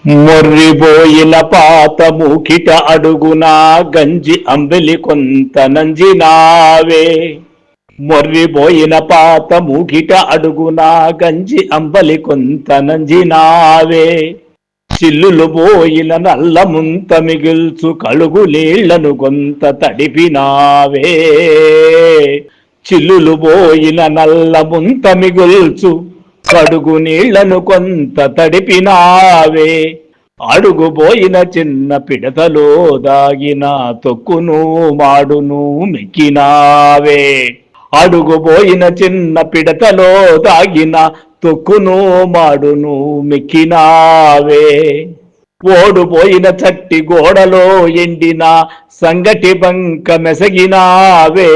మొర్రిబోయిన పాత మూకిట అడుగునా గంజి అంబెలి కొంత నంజినావే. మొర్రిబోయిన పాత మూకిట అడుగునా గంజి అంబలి కొంత నంజినావే. చిల్లులు పోయిన నల్ల ముంత మిగిల్చు కలుగు నీళ్లను కొంత తడిపినావే. చిల్లులు పోయిన నల్ల ముంత మిగుల్చు కడుగు నీళ్లను కొంత తడిపినావే. అడుగుపోయిన చిన్న పిడతలో దాగిన తొక్కును మాడును మెక్కినావే. అడుగుపోయిన చిన్న పిడతలో దాగిన తొక్కును మాడును మెక్కినావే. ఓడుపోయిన చట్టి గోడలో ఎండిన సంగటి బంక మెసగినావే.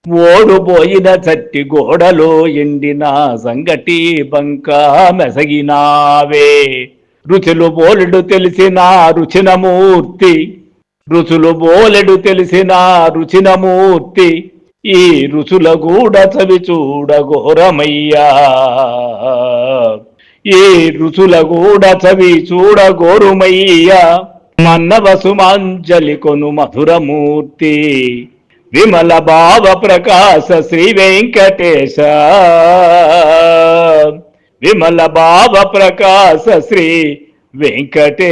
ఓడుపోయిన చట్టి గోడలో ఎండిన సంగటి బంక మెసగినావే. రుచులు బోలెడు తెలిసిన రుచినమూర్తి, రుచులు బోలెడు తెలిసిన రుచినమూర్తి, ఈ రుచుల గూడ చవి చూడగోరమయ్యా. ఈ రుచుల గూడ చవి చూడగోరుమయ్యా. మన్నవ సుమాంజలి కొను మధురమూర్తి, విమల భావ ప్రకాశ శ్రీ వెంకటేశ. విమల భావ ప్రకాశ శ్రీ వెంకటేశ.